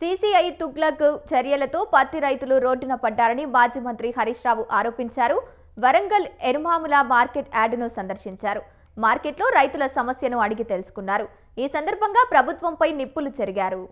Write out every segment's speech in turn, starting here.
CCI Tughlaq చర్యలతో పత్తి రైతులు రోడ్డున పడ్డారని మాజీ మంత్రి హరీష్ రావు ఆరోపించారు. వరంగల్ ఎరుమాముల మార్కెట్ యార్డును సందర్శించారు. మార్కెట్లో రైతుల సమస్యను అడిగి తెలుసుకున్నారు. ఈ సందర్భంగా ప్రభుత్వంపై నిప్పులు చెరిగారు.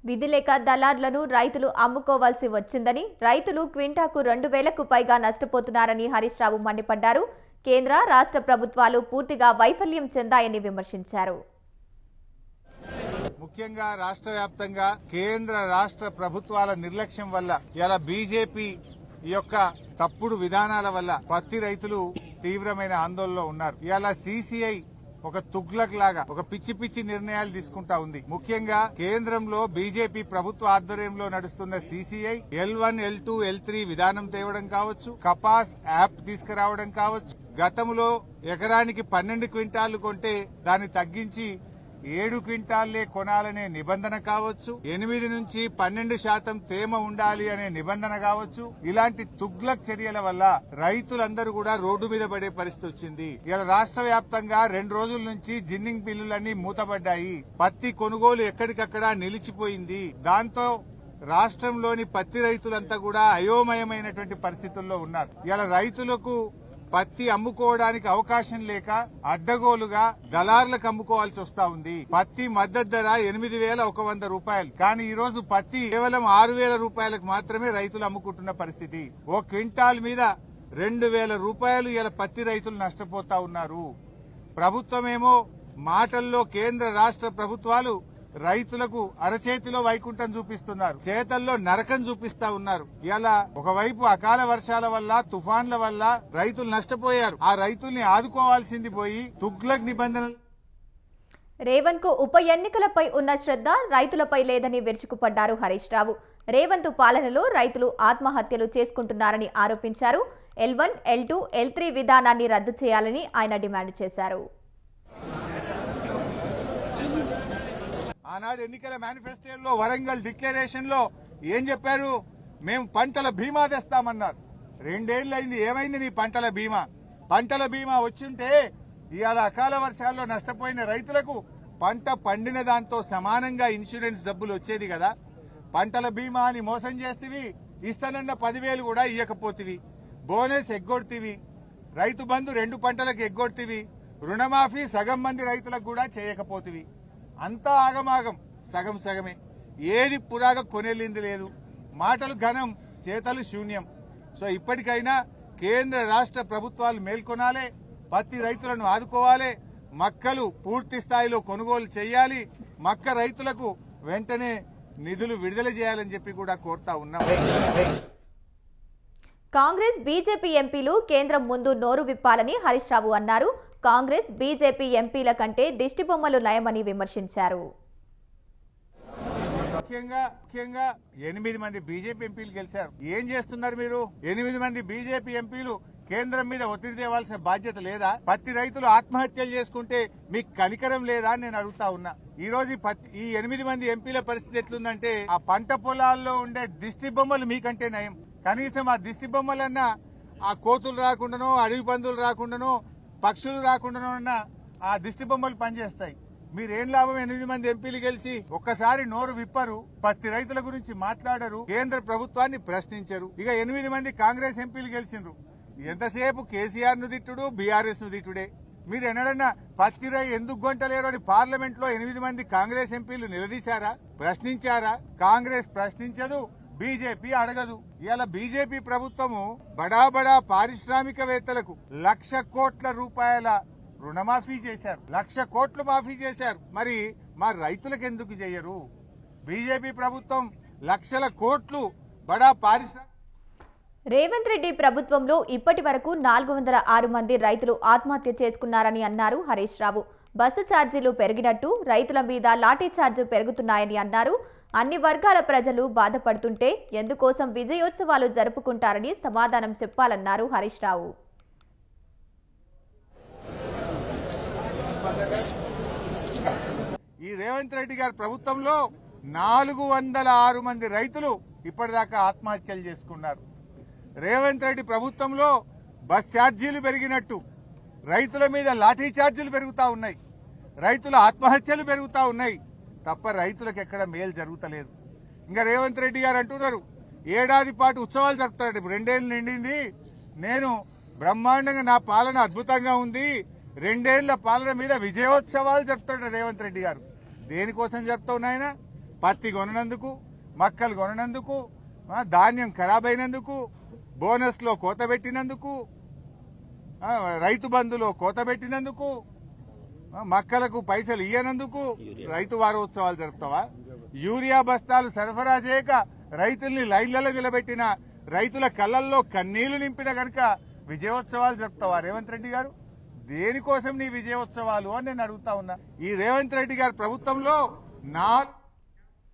విధి లేక దళార్లను రైతులు అమ్ముకోవాల్సి వచ్చిందని, రైతులు క్వింటాకు 2000కు పైగా నష్టపోతున్నారని హరీష్ రావు మండిపడ్డారు. కేంద్ర రాష్ట్ర ప్రభుత్వాలు పూర్తిగా వైఫల్యం చెందాయని విమర్శించారు. ముఖ్యంగా రాష్ట్ర వ్యాప్తంగా కేంద్ర రాష్ట్ర ప్రభుత్వాల నిర్లక్ష్యం వల్ల ఇలా బీజేపీ యొక్క తప్పుడు విధానాల వల్ల పత్తి రైతులు తీవ్రమైన ఆందోళనలో ఉన్నారు. ఇలా సీసీఐ ఒక తుగ్లక్ లాగా ఒక పిచ్చి పిచ్చి నిర్ణయాలు తీసుకుంటా ఉంది. ముఖ్యంగా కేంద్రంలో బీజేపీ ప్రభుత్వ ఆధ్వర్యంలో నడుస్తున్న సీసీఐ L1, L2, L3 విధానం తేవడం కావచ్చు, కపాస్ యాప్ తీసుకురావడం కావచ్చు, గతంలో ఎకరానికి 12 క్వింటాళ్లు కొంటే దాన్ని తగ్గించి 7 క్వింటాళ్లే కొనాలనే నిబంధన కావచ్చు, 8 నుంచి 12% తేమ ఉండాలి అనే నిబంధన కావచ్చు. ఇలాంటి తుగ్లక్ చర్యల వల్ల రైతులందరూ కూడా రోడ్డు మీద పడే పరిస్థితి వచ్చింది. ఇలా రాష్ట్ర వ్యాప్తంగా 2 రోజుల నుంచి జిన్నింగ్ బిల్లులన్నీ మూతపడ్డాయి. పత్తి కొనుగోలు ఎక్కడికక్కడ నిలిచిపోయింది. దాంతో రాష్ట్రంలోని పత్తి రైతులంతా కూడా అయోమయమైనటువంటి పరిస్థితుల్లో ఉన్నారు. ఇలా రైతులకు పత్తి అమ్ముకోవడానికి అవకాశం లేక అడ్డగోలుగా దళార్లకు అమ్ముకోవాల్సి వస్తా ఉంది. పత్తి మద్దతు ధర 8,100 రూపాయలు. కానీ ఈ రోజు పత్తి కేవలం 6,000 రూపాయలకు మాత్రమే రైతులు అమ్ముకుంటున్న పరిస్థితి. ఓ క్వింటాల్ మీద 2,000 రూపాయలు ఇలా పత్తి రైతులు నష్టపోతా ఉన్నారు. ప్రభుత్వమేమో మాటల్లో కేంద్ర రాష్ట్ర ప్రభుత్వాలు రైతులకు అరచేతిలో వైకుంఠం చూపిస్తున్నారు, చేతల్లో నరకం చూపిస్తా ఉన్నారు. ఇలా ఒకవైపు అకాల వర్షాల వల్ల, తుఫాన్ల వల్ల రైతులు నష్టపోయారు. ఆ రైతుల్ని ఆదుకోవాల్సింది పోయి తుగ్లక్ నిబంధనలు. రేవంత్ కు ఉప ఎన్నికలపై ఉన్న శ్రద్ధ రైతులపై లేదని విరుచుకుపడ్డారు హరీష్ రావు. రేవంత్ పాలనలో రైతులు ఆత్మహత్యలు చేసుకుంటున్నారని ఆరోపించారు. L1, L2, L3 విధానాన్ని రద్దు చేయాలని ఆయన డిమాండ్ చేశారు. ఆనాడు ఎన్నికల మేనిఫెస్టోలో వరంగల్ డిక్లరేషన్ లో ఏం చెప్పారు? మేము పంటల బీమా తెస్తామన్నారు. 2 ఏళ్లైంది, ఏమైంది నీ పంటల బీమా? పంటల బీమా వచ్చుంటే ఇవాళ అకాల వర్షాల్లో నష్టపోయిన రైతులకు పంట పండిన దాంతో సమానంగా ఇన్సూరెన్స్ డబ్బులు వచ్చేది కదా. పంటల బీమా అని మోసం చేస్తేవి, ఇస్తానన్న 10,000 కూడా ఇయ్యకపోతివి, బోనస్ ఎగ్గొడితివి, రైతు బంధు 2 పంటలకు ఎగ్గొడితివి, రుణమాఫీ సగం మంది రైతులకు కూడా చేయకపోతివి. అంతా ఆగమాగం, సగం సగమే. ఏది పురాగా కొనేలింది లేదు. మాటలు ఘనం, చేతలు శూన్యం. సో ఇప్పటికైనా కేంద్ర రాష్ట్ర ప్రభుత్వాలు మేల్కొనాలి, పత్తి రైతులను ఆదుకోవాలి, మక్కలు పూర్తి స్థాయిలో కొనుగోలు చేయాలి, మక్క రైతులకు వెంటనే నిధులు విడుదల చేయాలని చెప్పి కూడా కోరుతా ఉన్నాం. కాంగ్రెస్ బీజేపీ ఎంపీలు కేంద్రం ముందు నోరు విప్పాలని హరీష్ రావు అన్నారు. కాంగ్రెస్ బీజేపీ ఎంపీల కంటే దిష్టిబొమ్మలు నయమని విమర్శించారు. ముఖ్యంగా 8 మంది బీజేపీ ఎంపీలు గెలిచారు. ఏం చేస్తున్నారు మీరు? 8 మంది బీజేపీ ఎంపీలు కేంద్రం మీద ఒత్తిడి తేవాల్సిన బాధ్యత లేదా? పత్తి రైతులు ఆత్మహత్యలు చేసుకుంటే మీకు కనికరం లేదా అని నేను అడుగుతా ఉన్నా. ఈ రోజు ఈ 8 మంది ఎంపీల పరిస్థితి ఎట్లుందంటే ఆ పంట పొలాల్లో ఉండే దిష్టి బొమ్మలు మీకంటే నయం. కనీసం ఆ దిష్టి బొమ్మలన్నా ఆ కోతులు రాకుండానో, అడవి పందులు రాకుండానో, పక్షులు రాకుండానో ఉన్న ఆ దిష్టి బొమ్మలు పనిచేస్తాయి. మీరేం లాభం? 8 మంది ఎంపీలు గెలిచి ఒక్కసారి నోరు విప్పరు, పత్తి రైతుల గురించి మాట్లాడరు, కేంద్ర ప్రభుత్వాన్ని ప్రశ్నించరు. ఇక 8 మంది కాంగ్రెస్ ఎంపీలు గెలిచిండ్రు. ఎంతసేపు కేసీఆర్ ను తిట్టుడు, బీఆర్ఎస్ ను తిట్టుడే. మీరు ఎన్నడన్నా పత్తి రై ఎందుకు గొంటలేరు అని పార్లమెంట్ లో 8 మంది కాంగ్రెస్ ఎంపీలు నిలదీశారా? ప్రశ్నించారా? కాంగ్రెస్ ప్రశ్నించదు, బీజేపీ అడగదు. ఇవాళ బీజేపీ ప్రభుత్వము బడా బడా పారిశ్రామికవేత్తలకు 1,00,000 కోట్ల రూపాయల రుణమాఫీ చేశారు. 1,00,000 కోట్లు మాఫీ చేశారు. మరి మా రైతులకు ఎందుకు చేయరు? బీజేపీ ప్రభుత్వం లక్షల కోట్లు బడా పారిశ్రామిక. రేవంత్ రెడ్డి ప్రభుత్వంలో ఇప్పటి వరకు 406 మంది రైతులు ఆత్మహత్య చేసుకున్నారని అన్నారు హరీష్ రావు. బస్సు ఛార్జీలు పెరిగినట్టు రైతుల మీద లాఠీ ఛార్జ్ పెరుగుతున్నాయని అన్నారు. అన్ని వర్గాల ప్రజలు బాధపడుతుంటే ఎందుకోసం విజయోత్సవాలు జరుపుకుంటారని సమాధానం చెప్పాలన్నారు హరీష్ రావు. ఈ రేవంత్ రెడ్డి గారి ప్రభుత్వంలో 406 మంది రైతులు ఇప్పటిదాకా ఆత్మహత్యలు చేసుకున్నారు. రేవంత్ రెడ్డి ప్రభుత్వంలో బస్ ఛార్జీలు పెరిగినట్టు రైతుల మీద లాఠీ ఛార్జీలు పెరుగుతా ఉన్నాయి, రైతుల ఆత్మహత్యలు పెరుగుతా ఉన్నాయి తప్ప రైతులకు ఎక్కడ మేలు జరుగుతలేదు. ఇంకా రేవంత్ రెడ్డి గారు అంటున్నారు ఏడాది పాటు ఉత్సవాలు జరుపుతాడు. 2 ఏళ్లు నిండింది, నేను బ్రహ్మాండంగా నా పాలన అద్భుతంగా ఉంది, 2 ఏళ్ల పాలన మీద విజయోత్సవాలు జరుపుతాడు రేవంత్ రెడ్డి గారు. దేనికోసం జరుపుతావు నాయన? పత్తి కొననందుకు, మక్కలు కొననందుకు, ధాన్యం ఖరాబ్ అయినందుకు, బోనస్ లో కోత పెట్టినందుకు, రైతు బంధులో కోత పెట్టినందుకు, మక్కలకు పైసలు ఇయ్యనందుకు రైతు వారోత్సవాలు జరుపుతావా? యూరియా బస్తాలు సరఫరా చేయక రైతుల్ని లైన్లలో నిలబెట్టిన, రైతుల కళ్లల్లో కన్నీళ్లు నింపిన గనక విజయోత్సవాలు జరుపుతావా రేవంత్ రెడ్డి గారు? దేనికోసం నీ విజయోత్సవాలు అని నేను అడుగుతా ఉన్నా. ఈ రేవంత్ రెడ్డి గారి ప్రభుత్వంలో 4